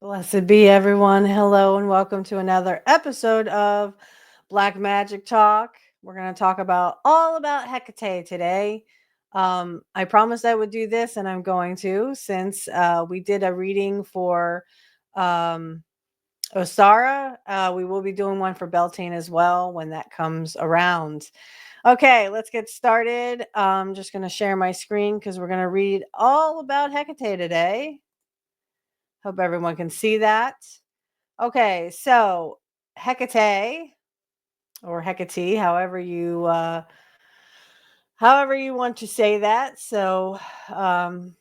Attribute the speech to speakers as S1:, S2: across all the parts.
S1: Blessed be everyone. Hello and welcome to another episode of Black Magic Talk. We're going to talk about all about Hekate today. I promised I would do this, and I'm going to, since we did a reading for um, Osara. We will be doing one for Beltane as well when that comes around. Okay, let's get started. I'm just going to share my screen because we're going to read all about Hekate today. Hope everyone can see that. Okay, so Hekate or Hekate, however you want to say that. So um,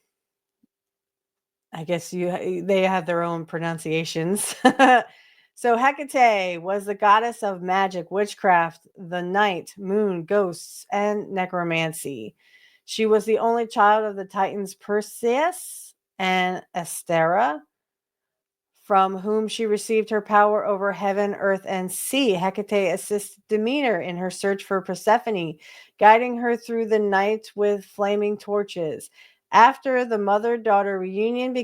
S1: I guess they have their own pronunciations. So Hekate was the goddess of magic, witchcraft, the night, moon, ghosts, and necromancy. She was the only child of the Titans Perseus and Astera, from whom she received her power over heaven, earth, and sea. Hecate assists Demeter in her search for Persephone, guiding her through the night with flaming torches. After the mother-daughter reunion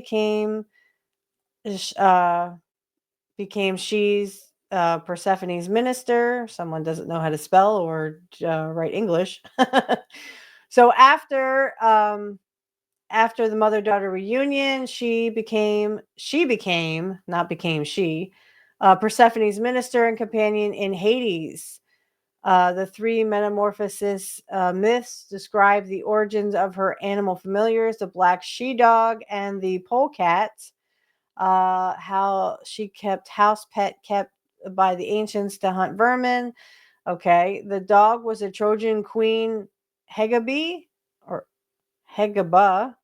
S1: uh, became she's Persephone's minister. Someone doesn't know how to spell or write English. So after the mother-daughter reunion, she became Persephone's minister and companion in Hades. The three metamorphosis myths describe the origins of her animal familiars, the black she-dog and the polecat, how she kept house pet kept by the ancients to hunt vermin. Okay, the dog was a Trojan queen, Hegabe or Hegaba,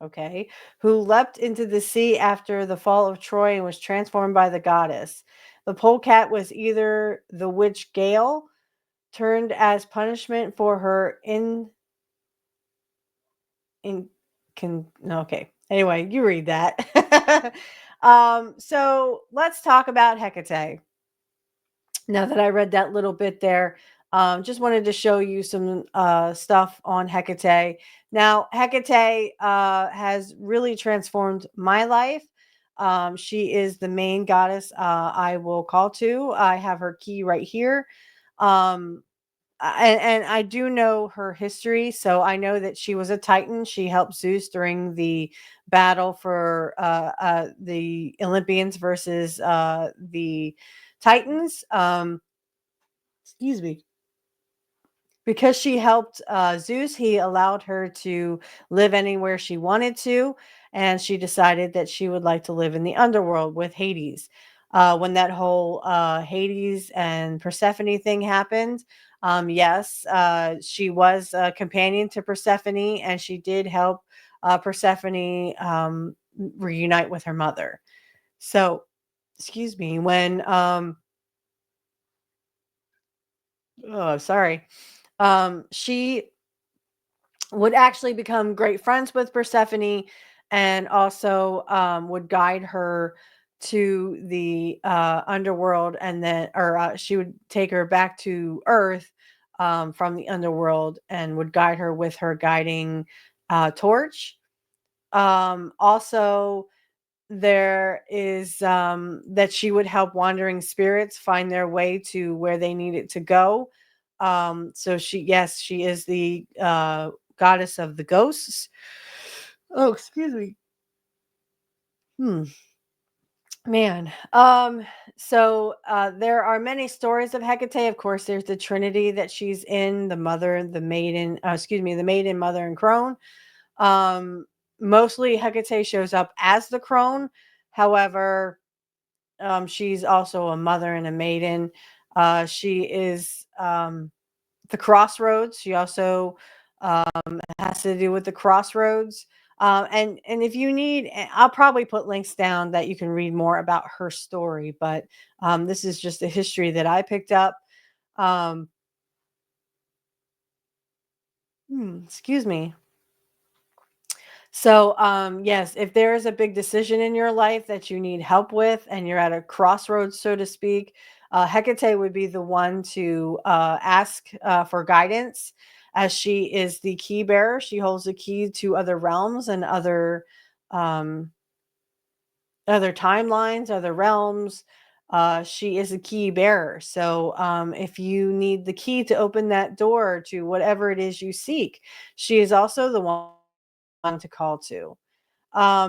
S1: okay, who leapt into the sea after the fall of Troy and was transformed by the goddess. The polecat was either the witch Gale, turned as punishment for her in no, okay. Anyway, you read that. So let's talk about Hecate. Now that I read that little bit there, just wanted to show you some stuff on Hecate. Now, Hecate has really transformed my life. She is the main goddess I will call to. I have her key right here. Um, and I do know her history, so I know that she was a Titan. She helped Zeus during the battle for the Olympians versus the Titans. Excuse me. Because she helped Zeus, he allowed her to live anywhere she wanted to, and she decided that she would like to live in the underworld with Hades. When that whole Hades and Persephone thing happened, yes, she was a companion to Persephone, and she did help Persephone reunite with her mother. So, excuse me, when oh, sorry, she would actually become great friends with Persephone, and also would guide her to the underworld, and then or she would take her back to Earth from the underworld, and would guide her with her guiding torch. Also, there is that she would help wandering spirits find their way to where they needed to go. So yes, she is the goddess of the ghosts. Oh, excuse me. Hmm. Man. So there are many stories of Hecate. Of course, there's the Trinity that she's in, the mother, the maiden, the maiden, mother, and crone. Um, Mostly Hecate shows up as the crone. However, she's also a mother and a maiden. She is the crossroads. She also has to do with the crossroads. And if you need, I'll probably put links down that you can read more about her story. But this is just a history that I picked up. Um, Excuse me. So, yes, if there is a big decision in your life that you need help with and you're at a crossroads, so to speak, Hecate would be the one to ask for guidance, as she is the key bearer. She holds the key to other realms and other um, other timelines, other realms. She is a key bearer. So if you need the key to open that door to whatever it is you seek, she is also the one to call to.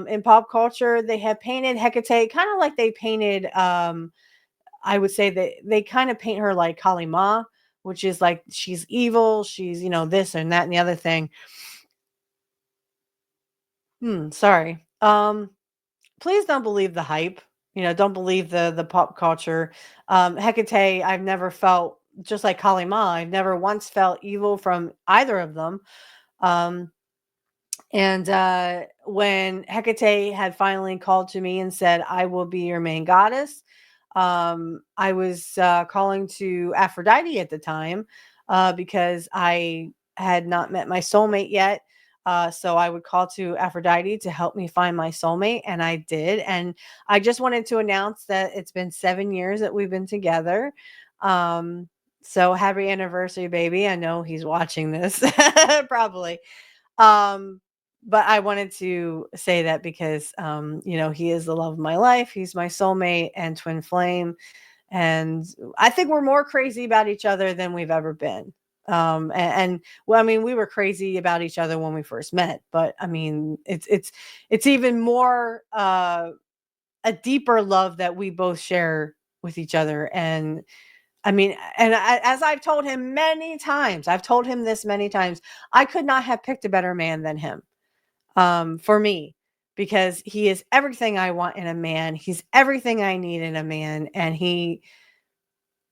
S1: In pop culture, they have painted Hecate kind of like they painted, I would say that they kind of paint her like Kali Ma, which is like she's evil, she's, this and that and the other thing. Sorry. Please don't believe the hype. Don't believe the pop culture. Hecate, I've never felt just like Kali Ma. I've never once felt evil from either of them. Um, and when Hecate had finally called to me and said, "I will be your main goddess," I was calling to Aphrodite at the time because I had not met my soulmate yet. So I would call to Aphrodite to help me find my soulmate, and I did. And I just wanted to announce that it's been 7 years that we've been together. Um, so happy anniversary, baby. I know he's watching this probably. Um, but I wanted to say that because, he is the love of my life. He's my soulmate and twin flame. And I think we're more crazy about each other than we've ever been. Well, I mean, we were crazy about each other when we first met, but I mean, it's even more, a deeper love that we both share with each other. And I mean, as I've told him many times, I've told him this many times, I could not have picked a better man than him, for me, because he is everything I want in a man. He's everything I need in a man. And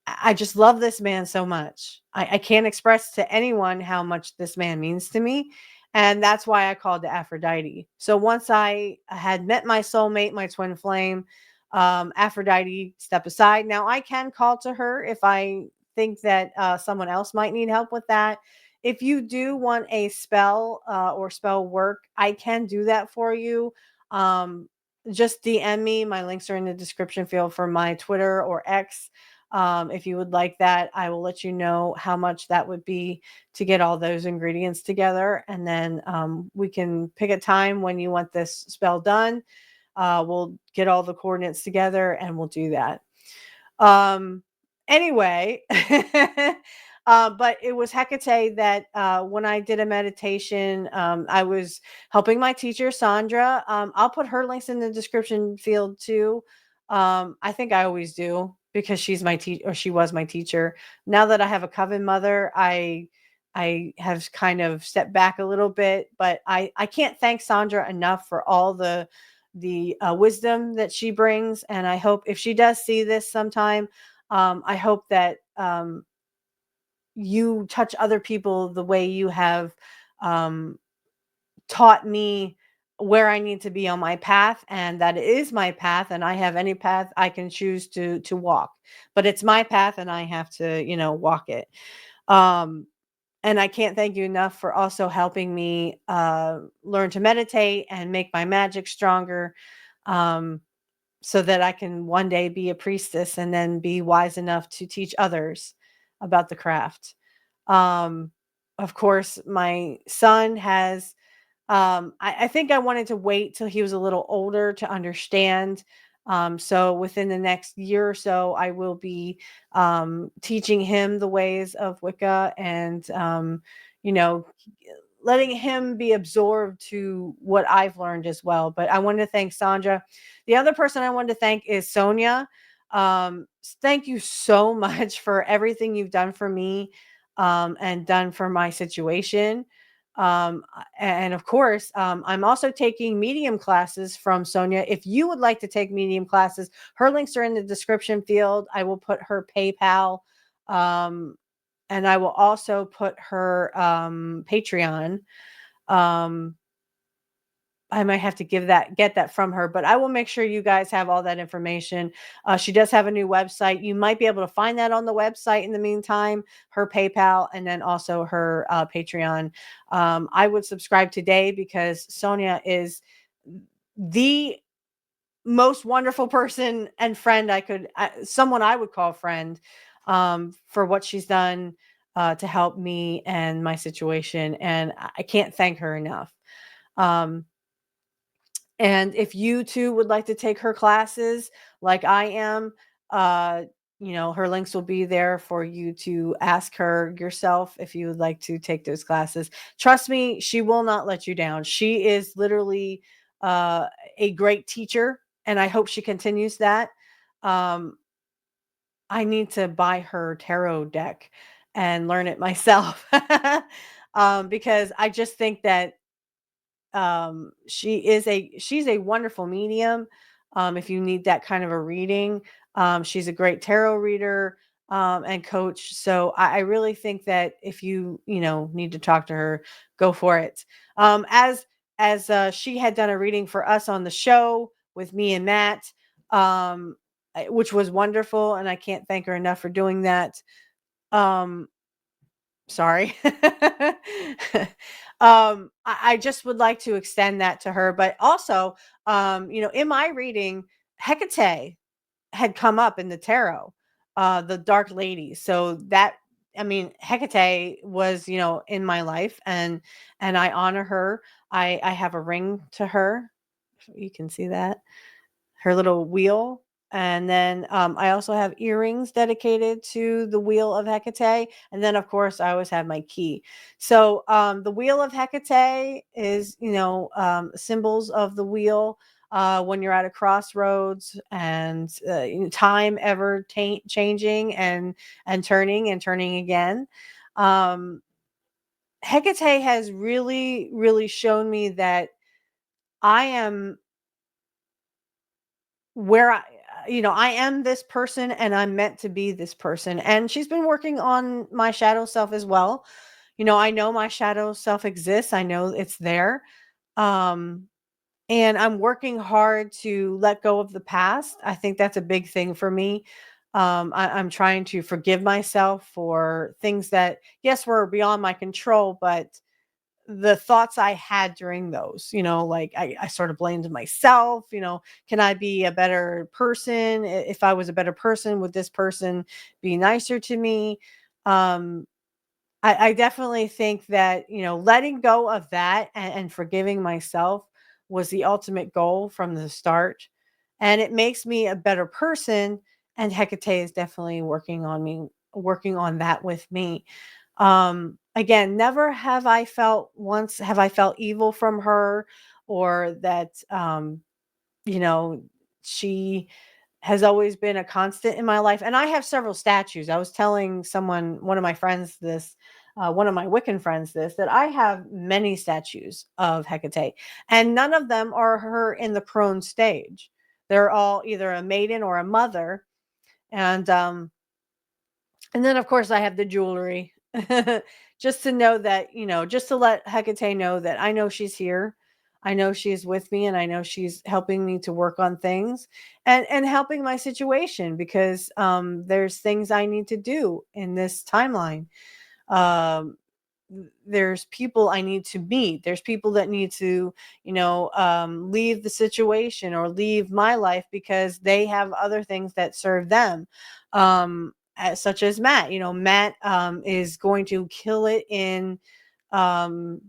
S1: I just love this man so much. I can't express to anyone how much this man means to me. And that's why I called to Aphrodite. So once I had met my soulmate, my twin flame, Aphrodite step aside. Now I can call to her if I think that someone else might need help with that. If you do want a spell or spell work, I can do that for you. Um, just DM me. My links are in the description field for my Twitter or X. If you would like that, I will let you know how much that would be to get all those ingredients together. And then we can pick a time when you want this spell done. We'll get all the coordinates together and we'll do that. Um, anyway, but it was Hecate that when I did a meditation, I was helping my teacher, Sandra. I'll put her links in the description field too. I think I always do because she's my teacher, or she was my teacher. Now that I have a coven mother, I have kind of stepped back a little bit, but I can't thank Sandra enough for all the wisdom that she brings. And I hope if she does see this sometime, I hope that you touch other people the way you have um, taught me where I need to be on my path, and that it is my path, and I have any path I can choose to walk, but it's my path, and I have to, walk it. Um, and I can't thank you enough for also helping me learn to meditate and make my magic stronger. Um, so that I can one day be a priestess and then be wise enough to teach others about the craft. Um, of course, my son has, I think I wanted to wait till he was a little older to understand. So within the next year or so, I will be teaching him the ways of Wicca and, you know, letting him be absorbed to what I've learned as well. But I wanted to thank Sandra. The other person I wanted to thank is Sonia. Thank you so much for everything you've done for me and done for my situation. And of course, I'm also taking medium classes from Sonia. If you would like to take medium classes, her links are in the description field. I will put her PayPal. Um, and I will also put her Patreon. Um, I might have to get that from her, but I will make sure you guys have all that information. She does have a new website. You might be able to find that on the website in the meantime, her PayPal, and then also her Patreon. I would subscribe today because Sonia is the most wonderful person and friend someone I would call friend, for what she's done to help me and my situation. And I can't thank her enough. Um, And if you too would like to take her classes like I am, uh, her links will be there for you to ask her yourself if you would like to take those classes. Trust me, she will not let you down. She is literally uh, a great teacher, and I hope she continues that. Um, I need to buy her tarot deck and learn it myself. Because I just think that she's a wonderful medium. If you need that kind of a reading, she's a great tarot reader, and coach. So I really think that if you need to talk to her, go for it. As she had done a reading for us on the show with me and Matt, which was wonderful, and I can't thank her enough for doing that. Um, Sorry. I just would like to extend that to her, but also, in my reading, Hecate had come up in the tarot, the Dark Lady. So that, I mean, Hecate was, in my life, and I honor her. I have a ring to her. You can see that, her little wheel. And then I also have earrings dedicated to the wheel of Hecate. And then, of course, I always have my key. So the wheel of Hecate is, symbols of the wheel. When you're at a crossroads, and time ever changing and turning again. Um, Hecate has really, really shown me that I am where I am this person, and I'm meant to be this person. And she's been working on my shadow self as well. I know my shadow self exists. I know it's there. Um, and I'm working hard to let go of the past. I think that's a big thing for me. I'm trying to forgive myself for things that, yes, were beyond my control, but the thoughts I had during those, like I sort of blamed myself, can I be a better person? If I was a better person, would this person be nicer to me? Um, I definitely think that, letting go of that and forgiving myself was the ultimate goal from the start. And it makes me a better person. And Hecate is definitely working on that with me. Again, never have I felt evil from her, or that, you know, she has always been a constant in my life. And I have several statues. I was telling one of my friends this, one of my Wiccan friends this, that I have many statues of Hecate, and none of them are her in the crone stage. They're all either a maiden or a mother. And then, of course, I have the jewelry. Just to know that, just to let Hecate know that I know she's here. I know she's with me, and I know she's helping me to work on things, and helping my situation, because there's things I need to do in this timeline. Um, there's people I need to meet. There's people that need to, leave the situation or leave my life because they have other things that serve them. Such as Matt. Matt is going to kill it um,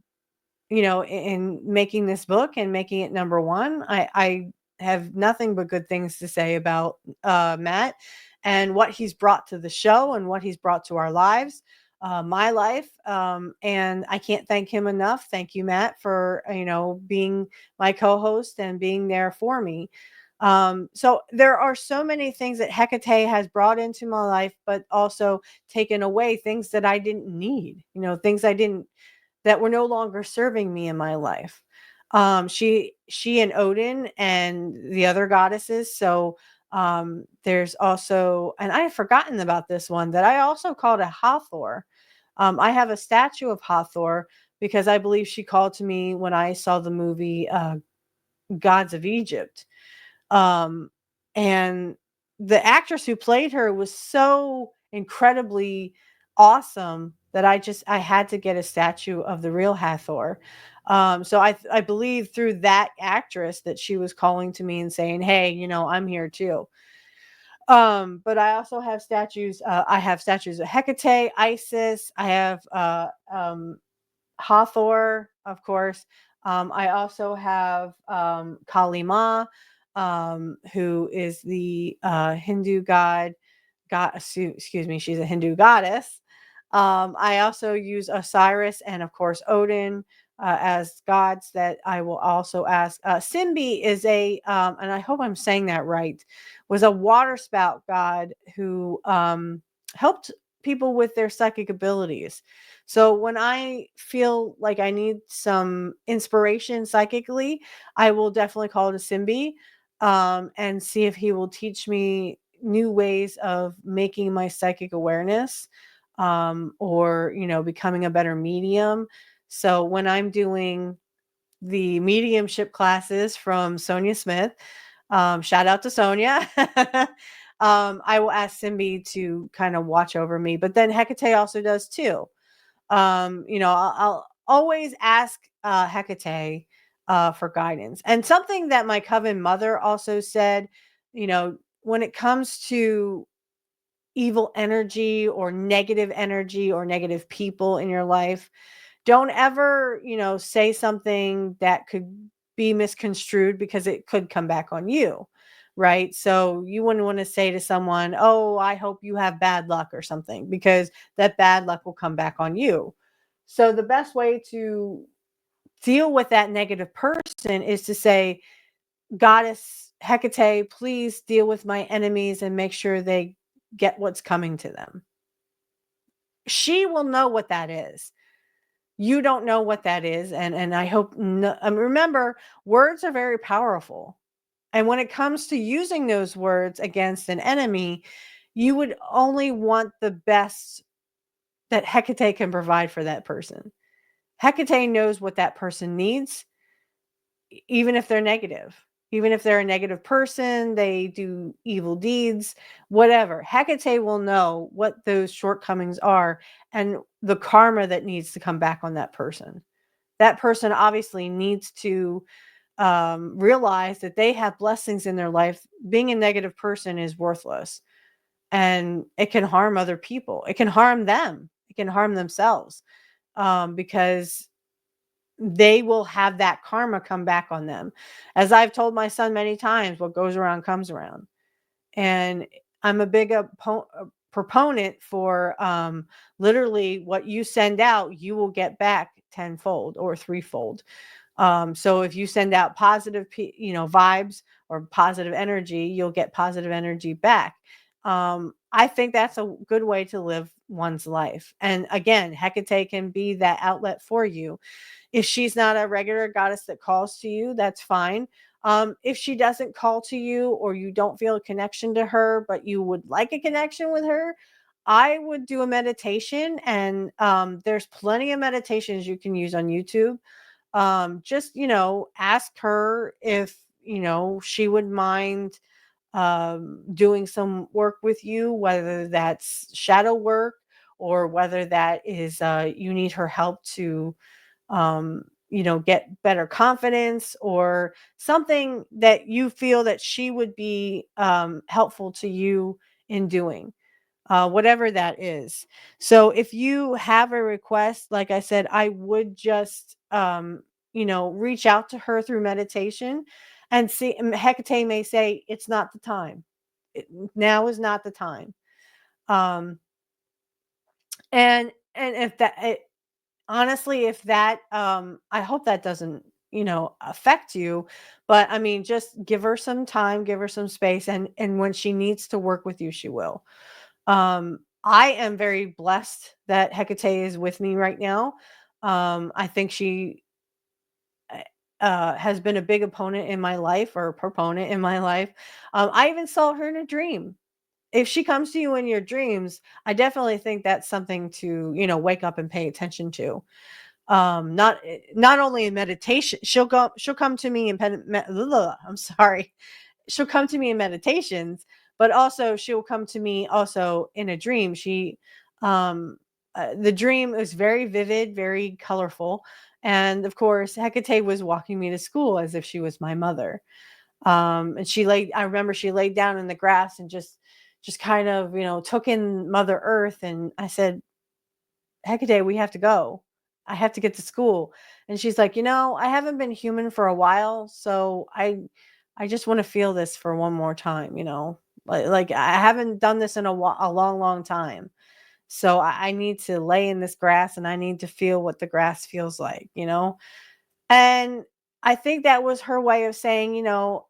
S1: in making this book and making it number one. I have nothing but good things to say about Matt, and what he's brought to the show, and what he's brought to our lives, my life. And I can't thank him enough. Thank you, Matt, for being my co-host and being there for me. So there are so many things that Hecate has brought into my life, but also taken away things that I didn't need. Things I didn't that were no longer serving me in my life. She and Odin and the other goddesses. So there's also, and I had forgotten about this one, that I also called a Hathor. I have a statue of Hathor because I believe she called to me when I saw the movie Gods of Egypt. Um, and the actress who played her was so incredibly awesome that I had to get a statue of the real Hathor. So I believe through that actress that she was calling to me and saying, "Hey, I'm here too." But I also have statues. I have statues of Hecate, Isis. I have Hathor, of course. I also have Kali Ma, who is the Hindu excuse me, she's a Hindu goddess. I also use Osiris and, of course, Odin as gods that I will also ask. Simbi is and I hope I'm saying that right, was a water spout god who helped people with their psychic abilities. So when I feel like I need some inspiration psychically, I will definitely call it a Simbi, and see if he will teach me new ways of making my psychic awareness, or, becoming a better medium. So when I'm doing the mediumship classes from Sonia Smith, shout out to Sonia. I will ask Simbi to kind of watch over me, but then Hecate also does too. I'll always ask Hecate for guidance. And something that my coven mother also said, when it comes to evil energy or negative people in your life, don't ever, say something that could be misconstrued because it could come back on you. Right. So you wouldn't want to say to someone, "Oh, I hope you have bad luck," or something, because that bad luck will come back on you. So the best way to deal with that negative person is to say, "Goddess Hecate, please deal with my enemies and make sure they get what's coming to them." She will know what that is. You don't know what that is, and I hope no, remember, words are very powerful. And when it comes to using those words against an enemy, you would only want the best that Hecate can provide for that person. Hecate knows what that person needs, even if they're negative. Even if they're a negative person, they do evil deeds, whatever. Hecate will know what those shortcomings are and the karma that needs to come back on that person. That person obviously needs to realize that they have blessings in their life. Being a negative person is worthless, and it can harm other people. It can harm them. It can harm themselves, because they will have that karma come back on them. As I've told my son many times, what goes around comes around. And I'm a big proponent for, literally, what you send out, you will get back tenfold or threefold. So if you send out positive, vibes or positive energy, you'll get positive energy back. I think that's a good way to live one's life. And again, Hecate can be that outlet for you. If she's not a regular goddess that calls to you, that's fine. If she doesn't call to you, or you don't feel a connection to her, but you would like a connection with her, I would do a meditation. And there's plenty of meditations you can use on YouTube. Just, ask her if, she would mind doing some work with you, whether that's shadow work, or whether that is you need her help to get better confidence, or something that you feel that she would be helpful to you in doing, whatever that is. So if you have a request, like I said, I would just, reach out to her through meditation and see. Hecate may say it's not the time. Now is not the time. Um, and if that, honestly, if that, I hope that doesn't, affect you, but I mean, just give her some time, give her some space, and when she needs to work with you, she will. I am very blessed that Hecate is with me right now. I think she has been a big opponent in my life, or a proponent in my life. I even saw her in a dream. If she comes to you in your dreams, I definitely think that's something to, wake up and pay attention to. Not only in meditation, she'll come to me in I'm sorry, she'll come to me in meditations, but also she'll come to me also in a dream. The dream is very vivid, very colorful, and of course Hecate was walking me to school as if she was my mother. And I remember she laid down in the grass and just kind of, took in Mother Earth. And I said, "Hecate, we have to go. I have to get to school." And she's like, I haven't been human for a while, so I just want to feel this for one more time, like I haven't done this in a long, long time. So I need to lay in this grass and I need to feel what the grass feels like. And I think that was her way of saying, you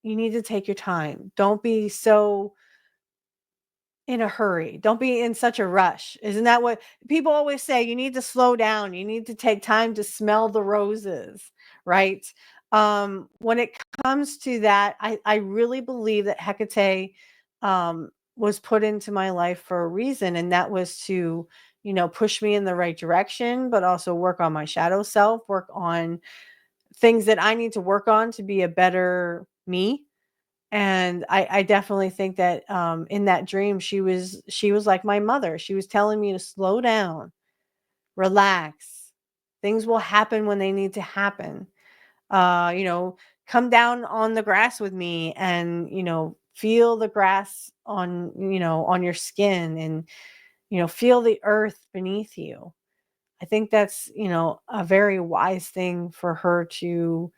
S1: need to take your time. Don't be so in a hurry. Don't be in such a rush. Isn't that what people always say? You need to slow down. You need to take time to smell the roses, right? When it comes to that, I really believe that Hecate was put into my life for a reason, and that was to, push me in the right direction, but also work on my shadow self, work on things that I need to work on to be a better me. And I definitely think that in that dream she was like my mother. She was telling me to slow down, relax. Things will happen when they need to happen. Uh, you know, come down on the grass with me and, feel the grass on your skin and, feel the earth beneath you. I think that's, a very wise thing for her to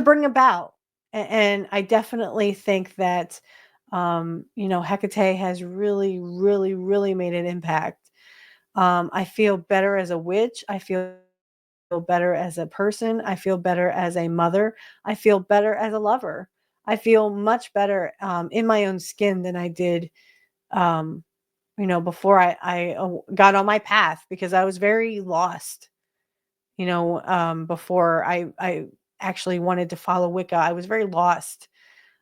S1: bring about. And I definitely think that, Hecate has really, really, really made an impact. I feel better as a witch. I feel better as a person. I feel better as a mother. I feel better as a lover. I feel much better in my own skin than I did, um, before I got on my path because I was very lost. Before I actually wanted to follow Wicca, I was very lost.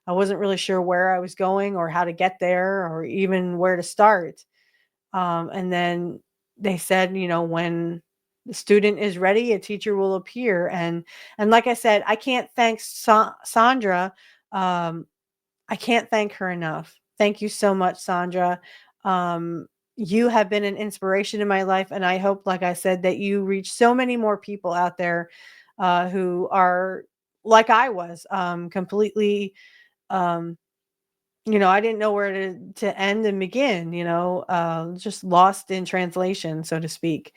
S1: I wasn't really sure where I was going or how to get there or even where to start. And then they said, when the student is ready, a teacher will appear. And like I said, I can't thank Sandra. Um, I can't thank her enough. Thank you so much, Sandra. Um, you have been an inspiration in my life, and I hope, like I said, that you reach so many more people out there who are like I was, completely. Um, I didn't know where to end and begin. Just lost in translation, so to speak.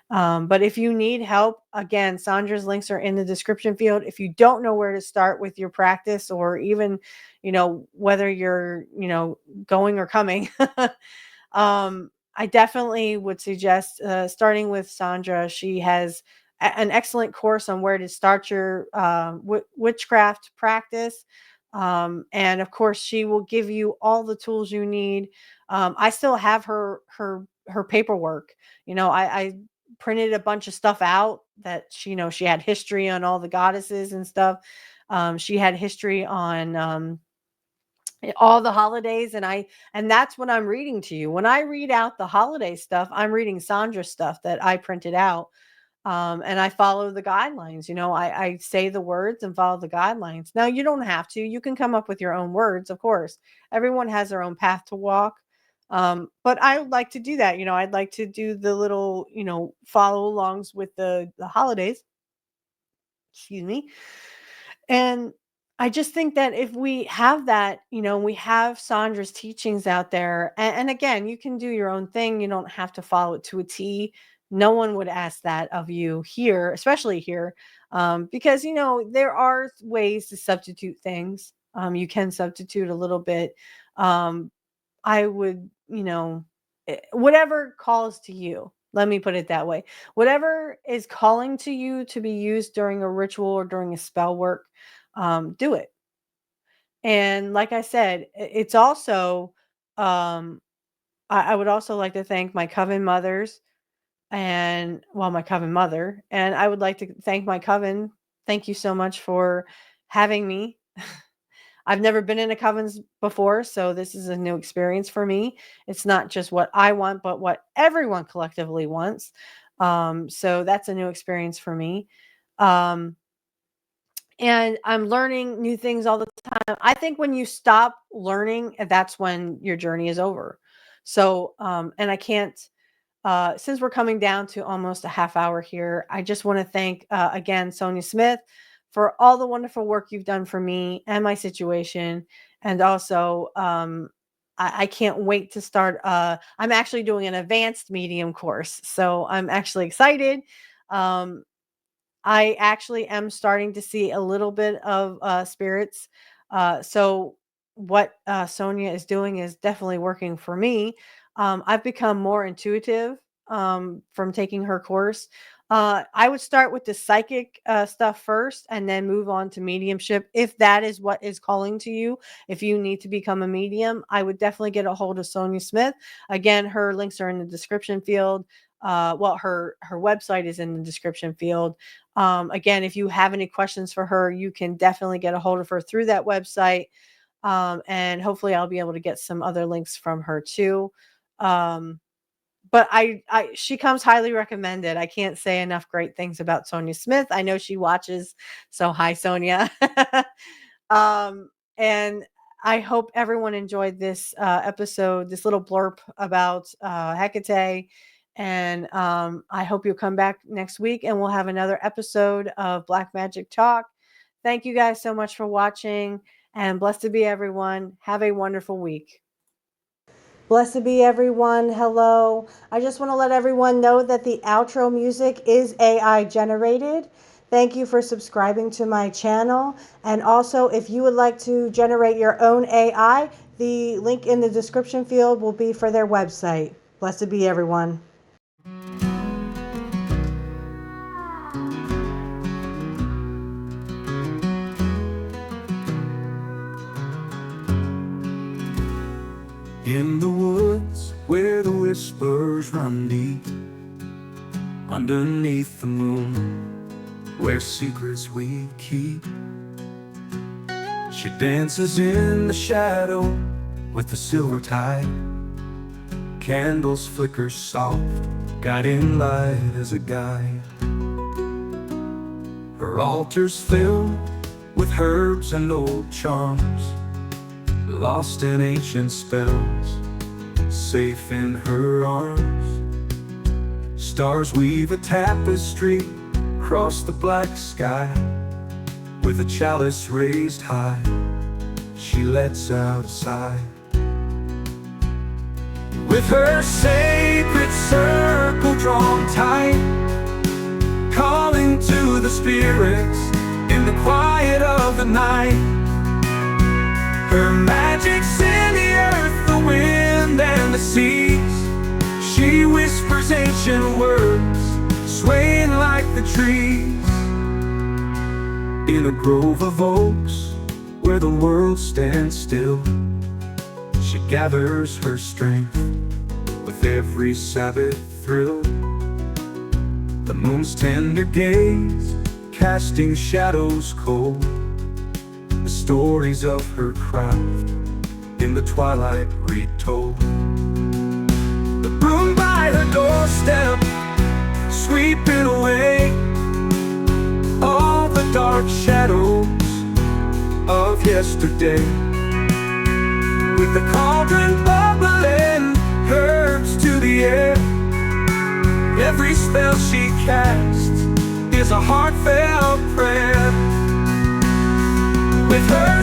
S1: But if you need help, again, Sandra's links are in the description field. If you don't know where to start with your practice or even, whether you're, going or coming, I definitely would suggest starting with Sandra. She has an excellent course on where to start your witchcraft practice. And of course, she will give you all the tools you need. I still have her paperwork. I printed a bunch of stuff out that she had history on all the goddesses and stuff. She had history on all the holidays, and that's what I'm reading to you. When I read out the holiday stuff, I'm reading Sandra's stuff that I printed out. And I follow the guidelines. I say the words and follow the guidelines. Now you don't have to. You can come up with your own words, of course. Everyone has their own path to walk. But I would like to do that. I'd like to do the little, follow alongs with the holidays. Excuse me. And I just think that if we have that, we have Sandra's teachings out there. And again, you can do your own thing. You don't have to follow it to a T. No one would ask that of you here, especially here, because, there are ways to substitute things. You can substitute a little bit. Um, I would, whatever calls to you. Let me put it that way. Whatever is calling to you to be used during a ritual or during a spell work, do it. And like I said, it's also, um, I would also like to thank my coven mothers and, well, my coven mother, and I would like to thank my coven. Thank you so much for having me. I've never been in a covens before, so this is a new experience for me. It's not just what I want, but what everyone collectively wants. So that's a new experience for me. Um, and I'm learning new things all the time. I think when you stop learning, that's when your journey is over. So, and I can't, since we're coming down to almost a half hour here, I just want to thank again Sonia Smith for all the wonderful work you've done for me and my situation. And also, I can't wait to start. I'm actually doing an advanced medium course. So I'm actually excited. Um, I actually am starting to see a little bit of spirits. So what Sonia is doing is definitely working for me. I've become more intuitive from taking her course. I would start with the psychic stuff first and then move on to mediumship if that is what is calling to you. If you need to become a medium, I would definitely get a hold of Sonia Smith. Again, her links are in the description field. Well, her website is in the description field. Again, if you have any questions for her, you can definitely get a hold of her through that website. And hopefully I'll be able to get some other links from her too. But she comes highly recommended. I can't say enough great things about Sonia Smith. I know she watches, so hi Sonia. And I hope everyone enjoyed this episode, this little blurb about Hekate. And I hope you'll come back next week and we'll have another episode of Black Magic Talk. Thank you guys so much for watching, and blessed to be everyone. Have a wonderful week. Blessed be everyone. Hello. I just want to let everyone know that the outro music is AI generated. Thank you for subscribing to my channel. And also, if you would like to generate your own AI, the link in the description field will be for their website. Blessed be everyone.
S2: In the woods where the whispers run deep, underneath the moon where secrets we keep, she dances in the shadow with the silver tide. Candles flicker soft, guiding light as a guide. Her altar's filled with herbs and old charms, lost in ancient spells, safe in her arms. Stars weave a tapestry across the black sky. With a chalice raised high, she lets out a sigh. With her sacred circle drawn tight, calling to the spirits in the quiet of the night. Her magic's in the earth, the wind, and the seas. She whispers ancient words, swaying like the trees. In a grove of oaks, where the world stands still, she gathers her strength with every Sabbath thrill. The moon's tender gaze, casting shadows cold, the stories of her craft in the twilight retold. The broom by her doorstep, sweeping away all the dark shadows of yesterday. With the cauldron bubbling, herbs to the air, every spell she casts is a heartfelt prayer. With her